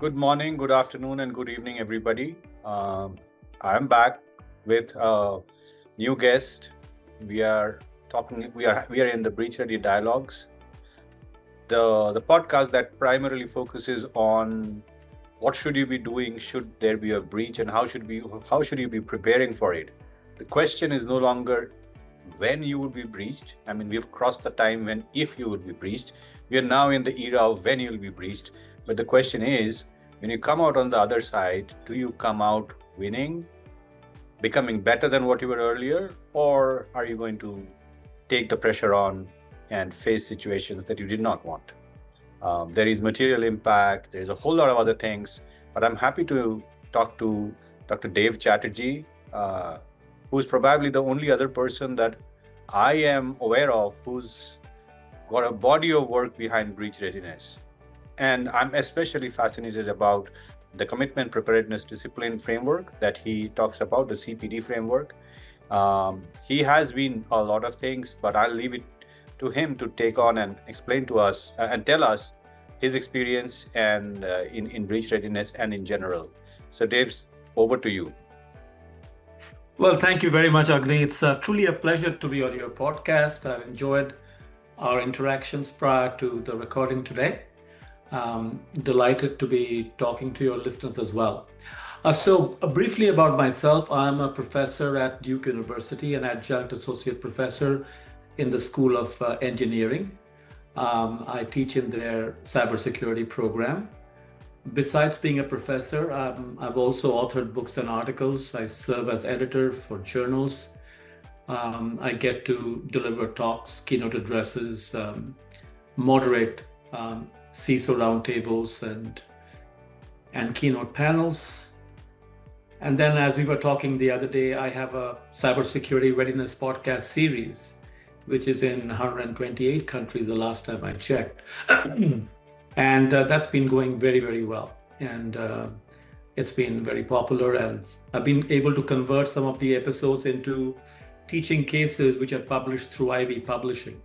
Good morning, good afternoon, and good evening, everybody. I'm back with a new guest. We are talking. We are in the Breach Ready Dialogues, the podcast that primarily focuses on what should you be doing should there be a breach, and how should you be preparing for it. The question is no longer when you would be breached. I mean, we've crossed the time when if you would be breached. We are now in the era of when you'll be breached. But the question is, when you come out on the other side, do you come out winning, becoming better than what you were earlier, or are you going to take the pressure on and face situations that you did not want? There is material impact, there's a whole lot of other things, but I'm happy to talk to Dr. Dave Chatterjee, who's probably the only other person that I am aware of who's got a body of work behind breach readiness. And I'm especially fascinated about the commitment, preparedness, discipline framework that he talks about, the CPD framework. He has been a lot of things, but I'll leave it to him to take on and explain to us and tell us his experience and in breach readiness and in general. So Dave, over to you. Well, thank you very much, Agni. It's truly a pleasure to be on your podcast. I've enjoyed our interactions prior to the recording today. Delighted to be talking to your listeners as well. Briefly about myself, I'm a professor at Duke University, an adjunct associate professor in the School of Engineering. I teach in their cybersecurity program. Besides being a professor, I've also authored books and articles. I serve as editor for journals. I get to deliver talks, keynote addresses, moderate CISO roundtables and keynote panels. And then, as we were talking the other day, I have a cybersecurity readiness podcast series, which is in 128 countries the last time I checked. And that's been going very, very well. And it's been very popular. And I've been able to convert some of the episodes into teaching cases, which are published through Ivy Publishing.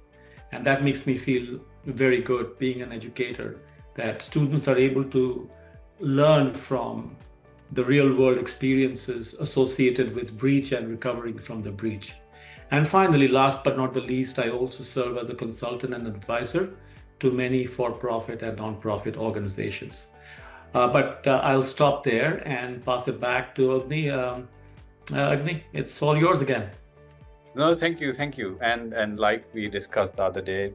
And that makes me feel very good being an educator, that students are able to learn from the real world experiences associated with breach and recovering from the breach. And finally, last but not the least, I also serve as a consultant and advisor to many for-profit and non-profit organizations. But I'll stop there and pass it back to Agni. Agni, it's all yours again. No, thank you. And like we discussed the other day,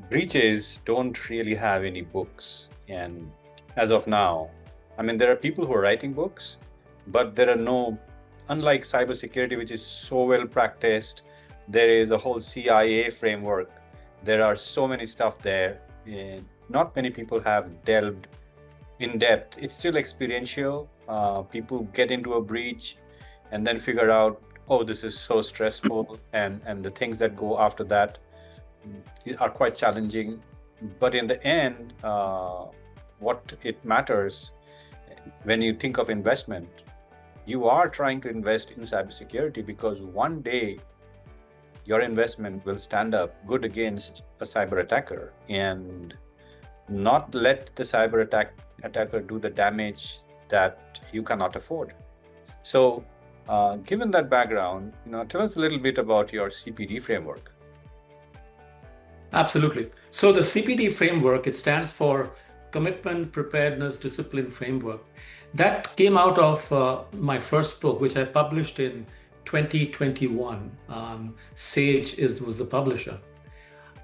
breaches don't really have any books. And as of now, I mean, there are people who are writing books, but there are no, unlike cybersecurity, which is so well practiced, there is a whole CIA framework. There are so many stuff there. Not many people have delved in depth. It's still experiential. People get into a breach and then figure out, oh, this is so stressful. And the things that go after that are quite challenging. But in the end, what it matters when you think of investment, you are trying to invest in cybersecurity because one day your investment will stand up good against a cyber attacker and not let the cyber attacker do the damage that you cannot afford. So given that background, tell us a little bit about your CPD framework. Absolutely. So the CPD framework, it stands for Commitment, Preparedness, Discipline Framework. That came out of my first book, which I published in 2021. Sage was the publisher.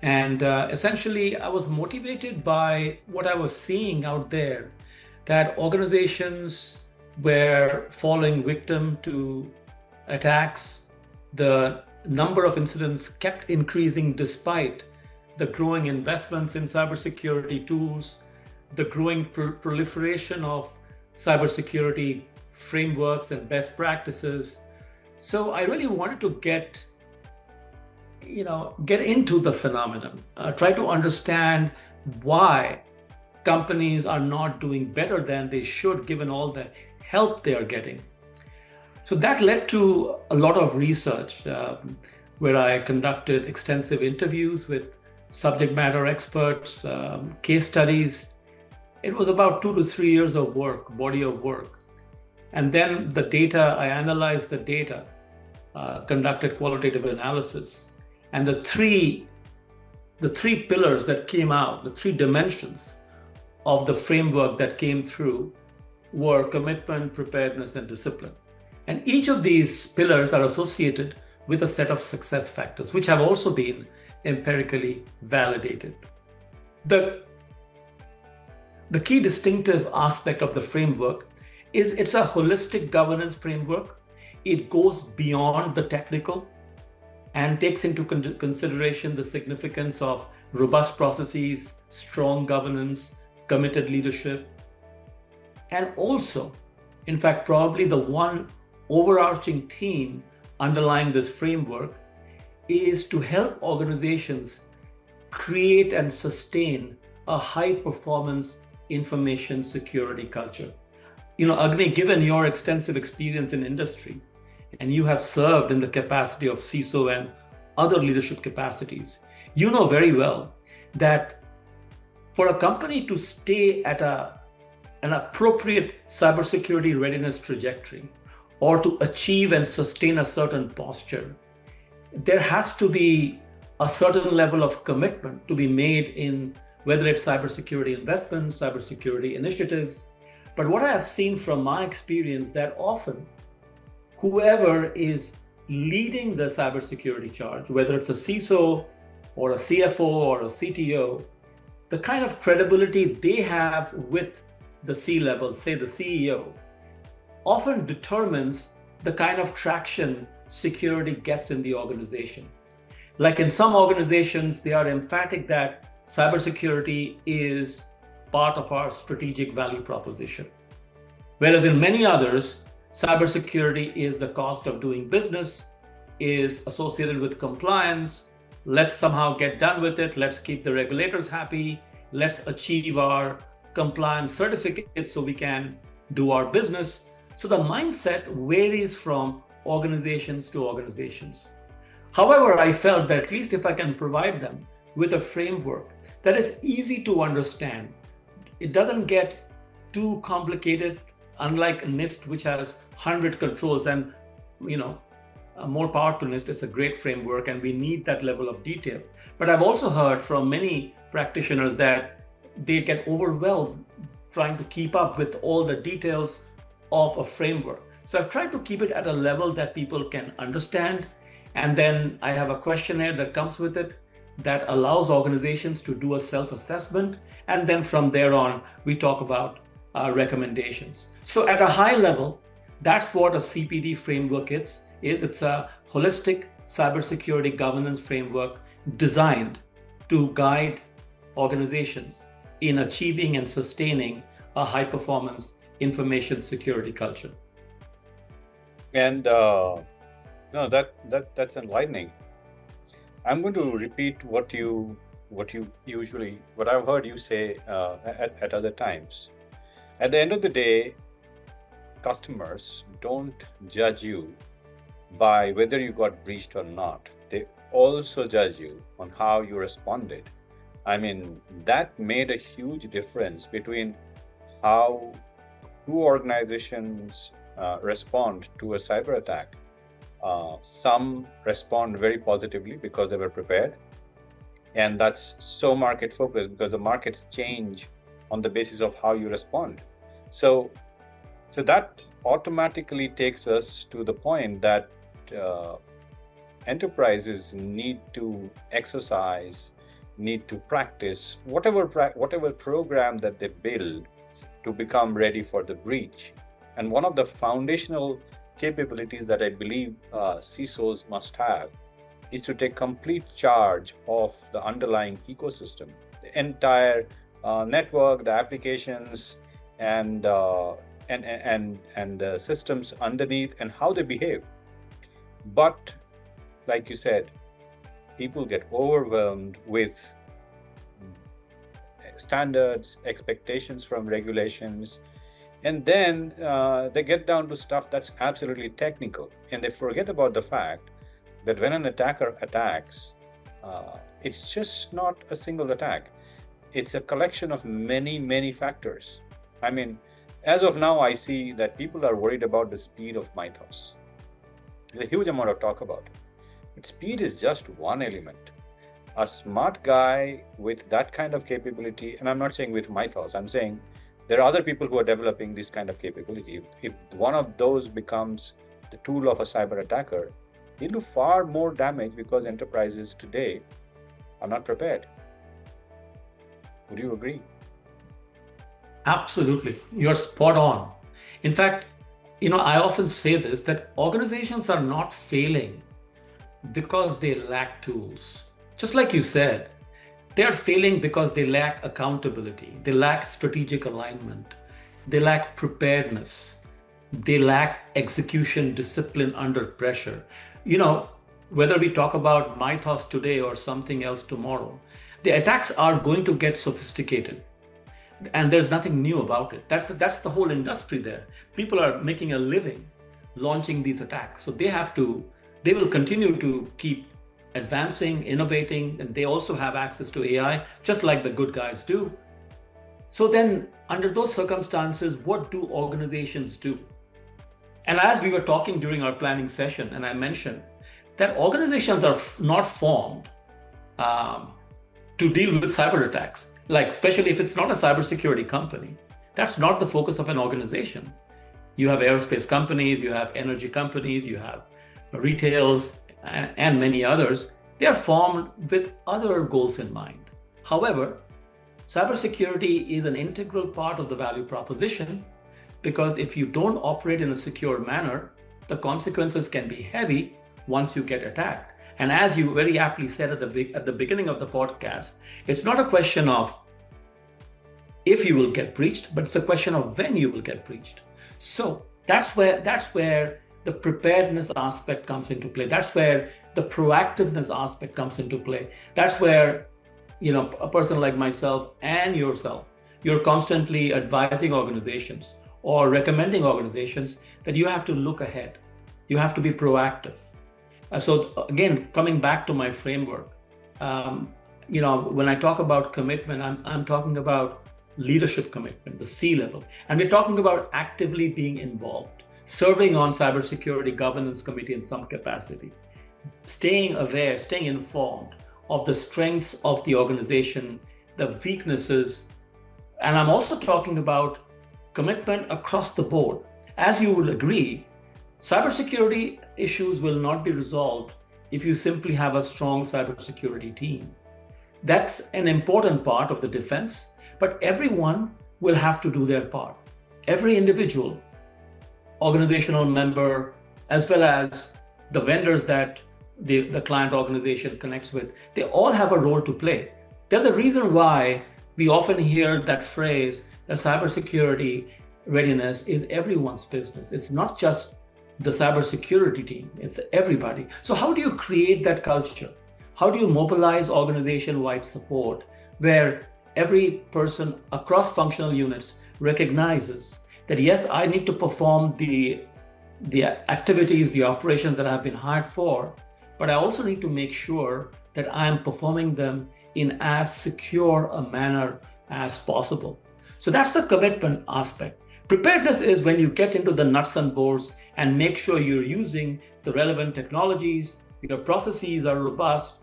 And essentially, I was motivated by what I was seeing out there, that organizations were falling victim to attacks. The number of incidents kept increasing despite the growing investments in cybersecurity tools, the growing proliferation of cybersecurity frameworks and best practices. So I really wanted to get into the phenomenon, try to understand why companies are not doing better than they should, given all the help they are getting. So that led to a lot of research where I conducted extensive interviews with subject matter experts, case studies, It was about 2 to 3 years of work, body of work. And then the data, I analyzed the data, conducted qualitative analysis, and the three pillars that came out, the three dimensions of the framework that came through were commitment, preparedness, and discipline. And each of these pillars are associated with a set of success factors, which have also been empirically validated. The, the key distinctive aspect of the framework is it's a holistic governance framework. It goes beyond the technical and takes into consideration the significance of robust processes, strong governance, committed leadership, and also, in fact, probably the one overarching theme underlying this framework is to help organizations create and sustain a high performance information security culture. Agni, given your extensive experience in industry, and you have served in the capacity of CISO and other leadership capacities, you know very well that for a company to stay at an appropriate cybersecurity readiness trajectory, or to achieve and sustain a certain posture, there has to be a certain level of commitment to be made in whether it's cybersecurity investments, cybersecurity initiatives. But what I have seen from my experience that often whoever is leading the cybersecurity charge, whether it's a CISO or a CFO or a CTO, the kind of credibility they have with the C-level, say the CEO, often determines the kind of traction security gets in the organization. Like in some organizations, they are emphatic that cybersecurity is part of our strategic value proposition. Whereas in many others, cybersecurity is the cost of doing business, is associated with compliance. Let's somehow get done with it. Let's keep the regulators happy. Let's achieve our compliance certificate so we can do our business. So the mindset varies from organizations to organizations. However, I felt that at least if I can provide them with a framework that is easy to understand, it doesn't get too complicated, unlike NIST, which has 100 controls, and more power to NIST. It's a great framework and we need that level of detail. But I've also heard from many practitioners that they get overwhelmed trying to keep up with all the details of a framework. So I've tried to keep it at a level that people can understand. And then I have a questionnaire that comes with it that allows organizations to do a self-assessment. And then from there on, we talk about recommendations. So at a high level, that's what a CPD framework is. It's a holistic cybersecurity governance framework designed to guide organizations in achieving and sustaining a high-performance information security culture. And that's enlightening. I'm going to repeat what I've heard you say at other times. At the end of the day, customers don't judge you by whether you got breached or not. They also judge you on how you responded. I mean, that made a huge difference between how two organizations respond to a cyber attack. Some respond very positively because they were prepared. And that's so market focused because the markets change on the basis of how you respond. So that automatically takes us to the point that enterprises need to exercise, need to practice whatever program that they build to become ready for the breach. And one of the foundational capabilities that I believe CISOs must have is to take complete charge of the underlying ecosystem, the entire network, the applications, and the systems underneath and how they behave. But like you said, people get overwhelmed with standards, expectations from regulations, and then they get down to stuff that's absolutely technical, and they forget about the fact that when an attacker attacks, it's just not a single attack. it's a collection of many, many factors. I mean, as of now, I see that people are worried about the speed of Mythos. There's a huge amount of talk about it. But speed is just one element. A smart guy with that kind of capability, and I'm not saying with Mythos, I'm saying there are other people who are developing this kind of capability. If one of those becomes the tool of a cyber attacker, he'll do far more damage because enterprises today are not prepared. Would you agree? Absolutely. You're spot on. In fact, I often say this, that organizations are not failing because they lack tools. Just like you said, they're failing because they lack accountability, they lack strategic alignment, they lack preparedness, they lack execution discipline under pressure. Whether we talk about Mythos today or something else tomorrow, the attacks are going to get sophisticated. And there's nothing new about it. That's the whole industry there. People are making a living launching these attacks. So they will continue to keep advancing, innovating, and they also have access to AI, just like the good guys do. So then, under those circumstances, what do organizations do? And as we were talking during our planning session, and I mentioned that organizations are not formed to deal with cyber attacks, like especially if it's not a cybersecurity company. That's not the focus of an organization. You have aerospace companies, you have energy companies, you have retails, and many others. They are formed with other goals in mind. However, cybersecurity is an integral part of the value proposition, because if you don't operate in a secure manner, the consequences can be heavy once you get attacked. And as you very aptly said at the beginning of the podcast, it's not a question of if you will get breached, but it's a question of when you will get breached. So that's where the preparedness aspect comes into play. That's where the proactiveness aspect comes into play. That's where, a person like myself and yourself, you're constantly advising organizations or recommending organizations that you have to look ahead. You have to be proactive. So again, coming back to my framework, when I talk about commitment, I'm talking about leadership commitment, the C level. And we're talking about actively being involved, serving on cybersecurity governance committee in some capacity, staying aware, staying informed of the strengths of the organization, the weaknesses. And I'm also talking about commitment across the board. As you will agree, cybersecurity issues will not be resolved if you simply have a strong cybersecurity team. That's an important part of the defense, but everyone will have to do their part. Every individual, organizational member, as well as the vendors that the client organization connects with, they all have a role to play. There's a reason why we often hear that phrase that cybersecurity readiness is everyone's business. It's not just the cybersecurity team, it's everybody. So how do you create that culture? How do you mobilize organization-wide support where every person across functional units recognizes that, yes, I need to perform the activities, the operations that I've been hired for, but I also need to make sure that I am performing them in as secure a manner as possible. So that's the commitment aspect. Preparedness is when you get into the nuts and bolts and make sure you're using the relevant technologies, your processes are robust,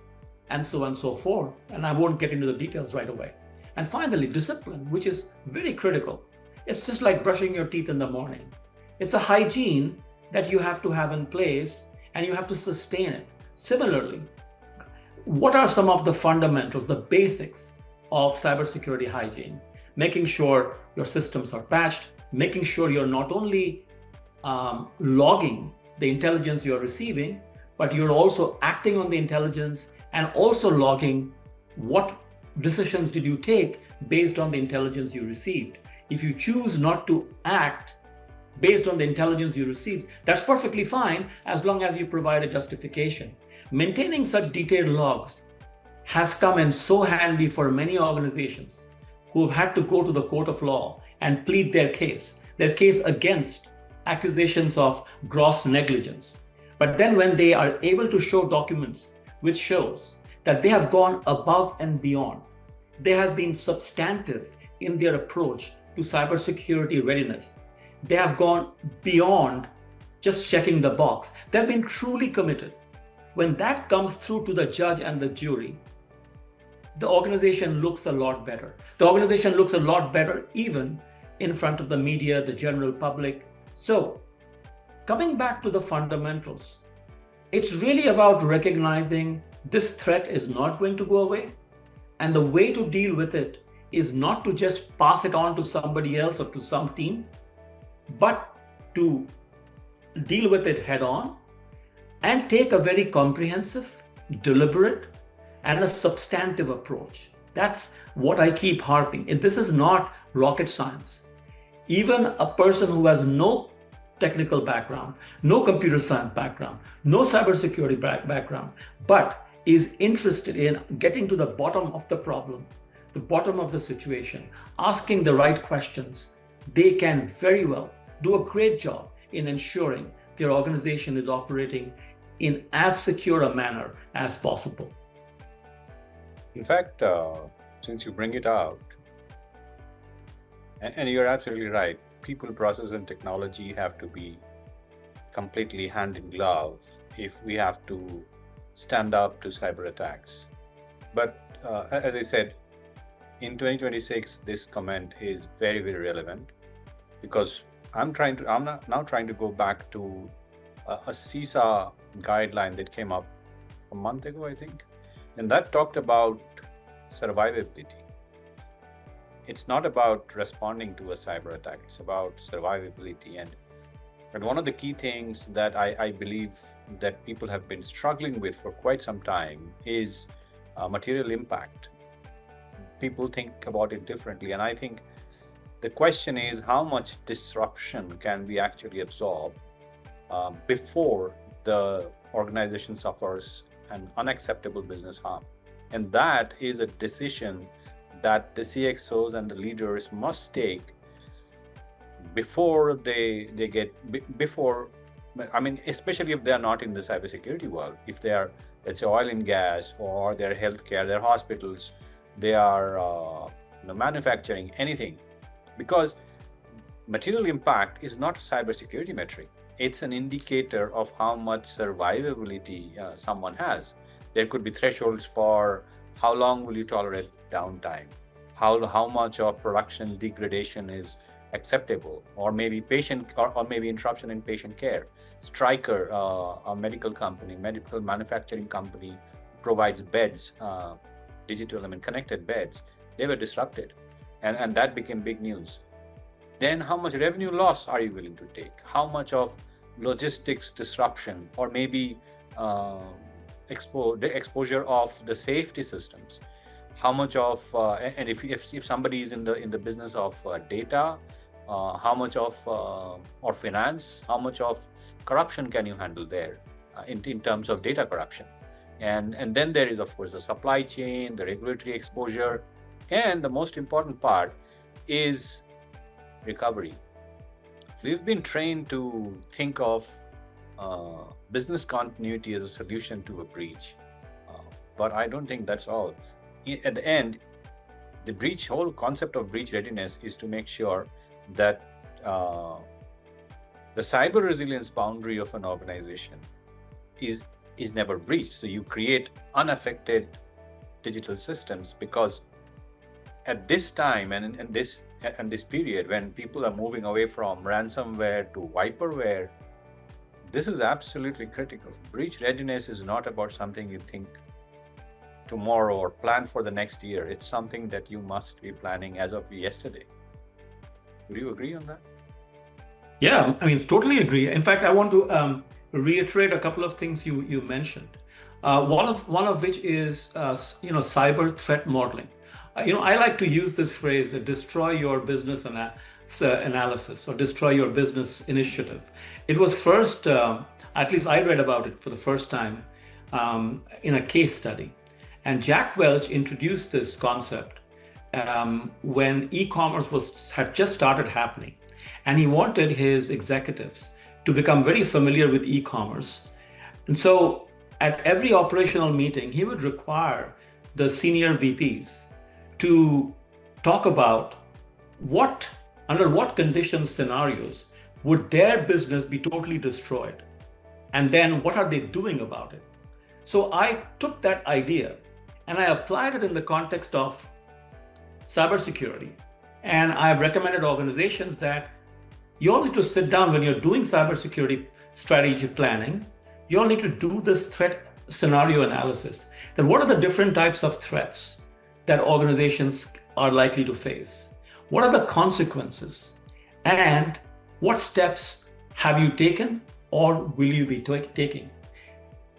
and so on and so forth. And I won't get into the details right away. And finally, discipline, which is very critical. It's just like brushing your teeth in the morning. It's a hygiene that you have to have in place and you have to sustain it. Similarly, what are some of the fundamentals, the basics of cybersecurity hygiene? Making sure your systems are patched, making sure you're not only logging the intelligence you're receiving, but you're also acting on the intelligence and also logging what decisions did you take based on the intelligence you received. If you choose not to act based on the intelligence you received, that's perfectly fine as long as you provide a justification. Maintaining such detailed logs has come in so handy for many organizations who have had to go to the court of law and plead their case against accusations of gross negligence. But then when they are able to show documents which shows that they have gone above and beyond, they have been substantive in their approach to cybersecurity readiness. They have gone beyond just checking the box. They've been truly committed. When that comes through to the judge and the jury, the organization looks a lot better. The organization looks a lot better even in front of the media, the general public. So, coming back to the fundamentals, it's really about recognizing this threat is not going to go away. And the way to deal with it is not to just pass it on to somebody else or to some team, but to deal with it head on and take a very comprehensive, deliberate, and a substantive approach. That's what I keep harping. This is not rocket science. Even a person who has no technical background, no computer science background, no cybersecurity background, but is interested in getting to the bottom of the problem, the bottom of the situation, asking the right questions, they can very well do a great job in ensuring their organization is operating in as secure a manner as possible. In fact, since you bring it out, and you're absolutely right, people, process, and technology have to be completely hand in glove if we have to stand up to cyber attacks. But as I said, in 2026, this comment is very, very relevant because I'm now trying to go back to a CISA guideline that came up a month ago, I think, and that talked about survivability. It's not about responding to a cyber attack, it's about survivability. And one of the key things that I believe that people have been struggling with for quite some time is material impact. People think about it differently, and I think the question is how much disruption can we actually absorb before the organization suffers an unacceptable business harm. And that is a decision that the CXOs and the leaders must take before especially if they are not in the cybersecurity world. If they are, let's say, oil and gas, or their healthcare, their hospitals, they are manufacturing, anything. Because material impact is not a cybersecurity metric. It's an indicator of how much survivability someone has. There could be thresholds for how long will you tolerate downtime, how much of production degradation is acceptable, or maybe maybe interruption in patient care. Stryker, a medical manufacturing company, provides beds, connected beds. They were disrupted, and that became big news. Then how much revenue loss are you willing to take? How much of logistics disruption, or maybe the exposure of the safety systems? How much of and if somebody is in the business of data, how much of or finance, how much of corruption can you handle there in terms of data corruption? And then there is, of course, the supply chain, the regulatory exposure, and the most important part is recovery. We've been trained to think of business continuity as a solution to a breach, but I don't think that's all. At the end, the whole concept of breach readiness is to make sure that the cyber resilience boundary of an organization is never breached. So you create unaffected digital systems, because at this time and this period, when people are moving away from ransomware to wiperware, this is absolutely critical. Breach readiness is not about something you think tomorrow or plan for the next year. It's something that you must be planning as of yesterday. Would you agree on that? Yeah, I mean, totally agree. In fact, I want to reiterate a couple of things you mentioned. One of which is cyber threat modeling. I like to use this phrase, destroy your business analysis, or destroy your business initiative. It was first, at least I read about it for the first time in a case study. And Jack Welch introduced this concept when e-commerce had just started happening. And he wanted his executives to become very familiar with e-commerce. And so at every operational meeting, he would require the senior VPs to talk about under what conditions, scenarios would their business be totally destroyed? And then what are they doing about it? So I took that idea and I applied it in the context of cybersecurity. And I've recommended organizations that you all need to sit down when you're doing cybersecurity strategy planning. You all need to do this threat scenario analysis. Then what are the different types of threats that organizations are likely to face? What are the consequences? And what steps have you taken or will you be taking?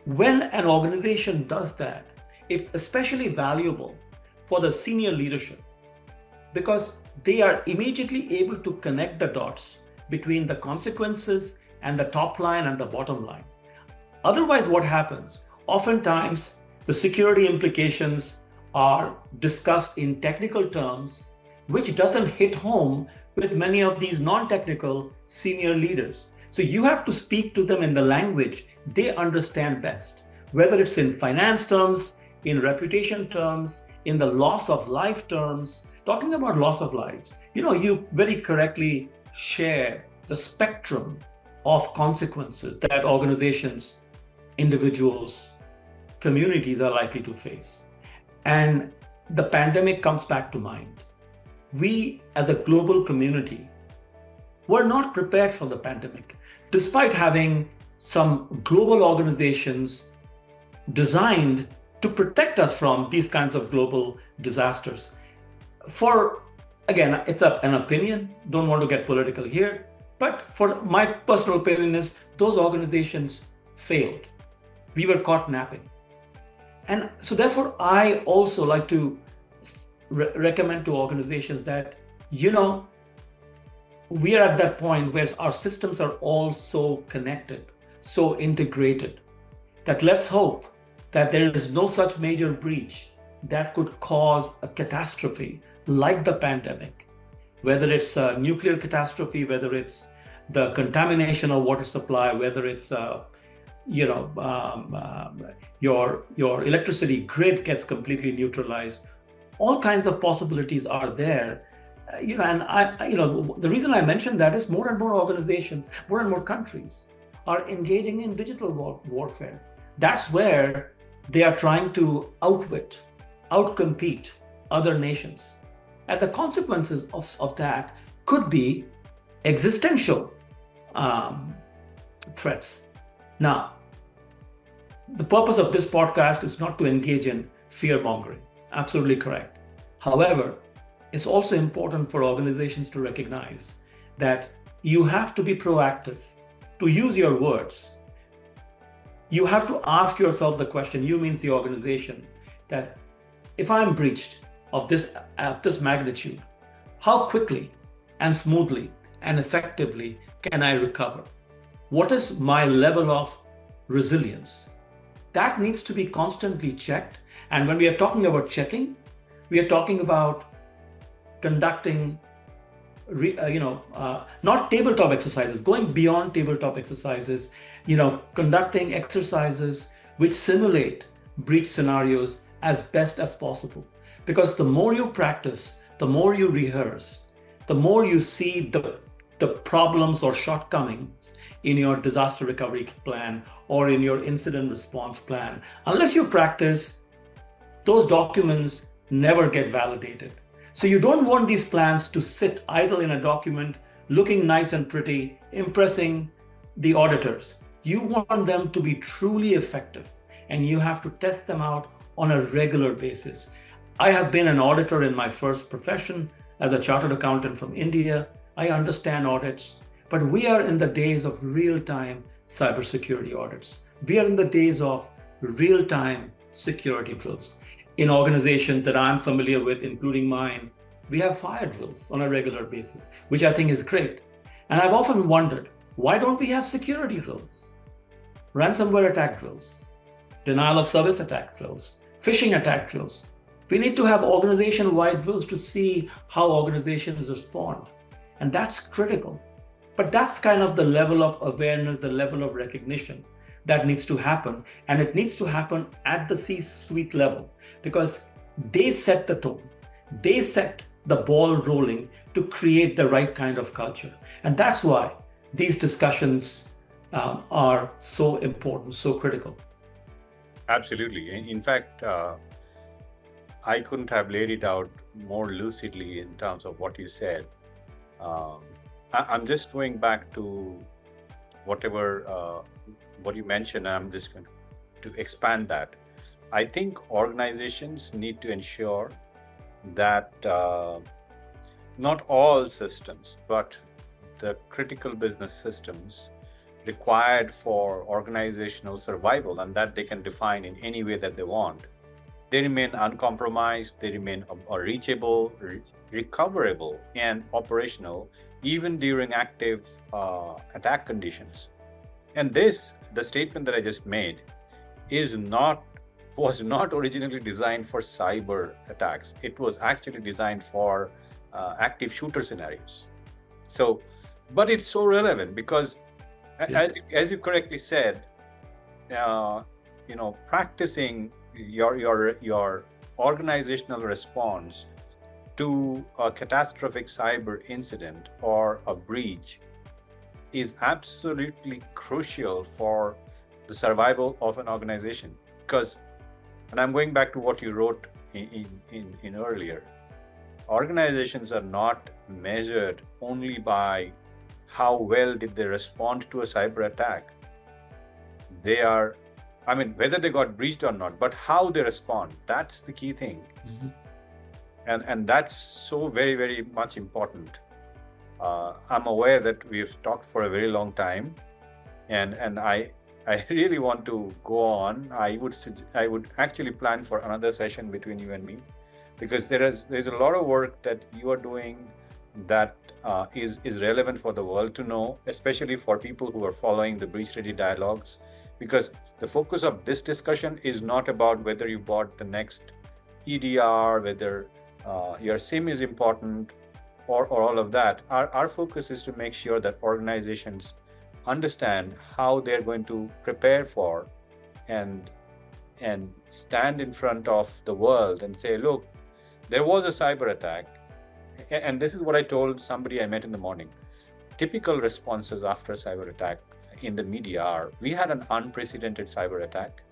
When an organization does that, it's especially valuable for the senior leadership because they are immediately able to connect the dots between the consequences and the top line and the bottom line. Otherwise, what happens? Oftentimes, the security implications are discussed in technical terms, which doesn't hit home with many of these non-technical senior leaders. So you have to speak to them in the language they understand best, whether it's in finance terms, in reputation terms, in the loss of life terms. Talking about loss of lives, you very correctly share the spectrum of consequences that organizations, individuals, communities are likely to face. And the pandemic comes back to mind. We, as a global community, were not prepared for the pandemic, despite having some global organizations designed to protect us from these kinds of global disasters. Again, it's an opinion, don't want to get political here, but for my personal opinion is those organizations failed. We were caught napping. And so therefore, I also like to recommend to organizations that, we are at that point where our systems are all so connected, so integrated, that let's hope that there is no such major breach that could cause a catastrophe like the pandemic, whether it's a nuclear catastrophe, whether it's the contamination of water supply, whether it's your electricity grid gets completely neutralized. All kinds of possibilities are there. The reason I mention that is more and more organizations, more and more countries are engaging in digital warfare. That's where they are trying to outcompete other nations. And the consequences of that could be existential threats. Now, the purpose of this podcast is not to engage in fear-mongering. Absolutely correct. However, it's also important for organizations to recognize that you have to be proactive, to use your words. You have to ask yourself the question, you means the organization, that if I'm breached of this magnitude, how quickly and smoothly and effectively can I recover? What is my level of resilience? That needs to be constantly checked. And when we are talking about checking, we are talking about conducting, not tabletop exercises, going beyond tabletop exercises, conducting exercises which simulate breach scenarios as best as possible. Because the more you practice, the more you rehearse, the more you see the problems or shortcomings in your disaster recovery plan or in your incident response plan. Unless you practice, those documents never get validated. So you don't want these plans to sit idle in a document, looking nice and pretty, impressing the auditors. You want them to be truly effective, and you have to test them out on a regular basis. I have been an auditor in my first profession as a chartered accountant from India. I understand audits, but we are in the days of real-time cybersecurity audits. We are in the days of real-time security drills. In organizations that I'm familiar with, including mine, we have fire drills on a regular basis, which I think is great. And I've often wondered, why don't we have security drills? Ransomware attack drills, denial of service attack drills, phishing attack drills. We need to have organization-wide drills to see how organizations respond. And that's critical. But that's kind of the level of awareness, the level of recognition that needs to happen. And it needs to happen at the C-suite level because they set the tone. they set the ball rolling to create the right kind of culture. And that's why these discussions are so important, so critical. Absolutely. In fact, I couldn't have laid it out more lucidly in terms of what you said. Um, I'm just going back to whatever what you mentioned. I'm just going to expand that. I think organizations need to ensure that not all systems, but the critical business systems required for organizational survival, and that they can define in any way that they want, they remain uncompromised, they remain reachable, recoverable, and operational even during active attack conditions. And this, the statement that I just made, was not originally designed for cyber attacks. It was actually designed for active shooter scenarios. So, but it's so relevant because, as you correctly said, practicing your organizational response to a catastrophic cyber incident or a breach is absolutely crucial for the survival of an organization. Because, and I'm going back to what you wrote in earlier, organizations are not measured only by how well did they respond to a cyber attack. They are, I mean, whether they got breached or not, but how they respond, that's the key thing. Mm-hmm. And that's so very, very much important. I'm aware that we've talked for a very long time, and I really want to go on. I would actually plan for another session between you and me, because there's a lot of work that you are doing that is relevant for the world to know, especially for people who are following the Breach Ready dialogues, because the focus of this discussion is not about whether you bought the next EDR, whether your SIM is important, or all of that. Our focus is to make sure that organizations understand how they're going to prepare for and stand in front of the world and say, look, there was a cyber attack. And this is what I told somebody I met in the morning. Typical responses after a cyber attack in the media are, we had an unprecedented cyber attack,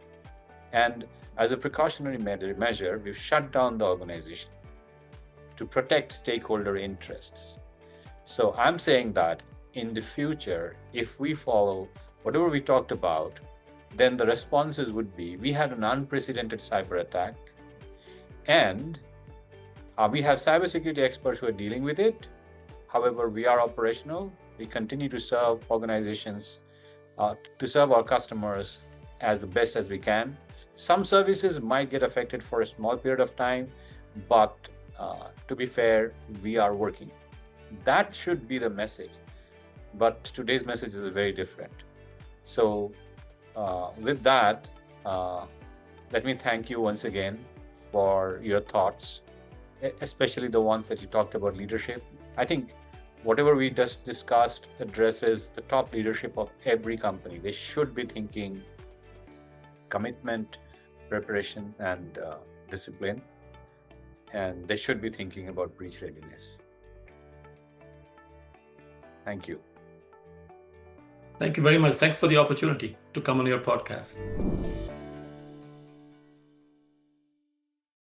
and as a precautionary measure, we've shut down the organization to protect stakeholder interests. So I'm saying that in the future, if we follow whatever we talked about, then the responses would be, we had an unprecedented cyber attack, and we have cybersecurity experts who are dealing with it. However, we are operational. We continue to serve organizations, to serve our customers as the best as we can. Some services might get affected for a small period of time, but to be fair, we are working. That should be the message. But today's message is very different. So with that, let me thank you once again for your thoughts, especially the ones that you talked about leadership. I think whatever we just discussed addresses the top leadership of every company. They should be thinking commitment, preparation, and discipline. And they should be thinking about breach readiness. Thank you. Thank you very much. Thanks for the opportunity to come on your podcast.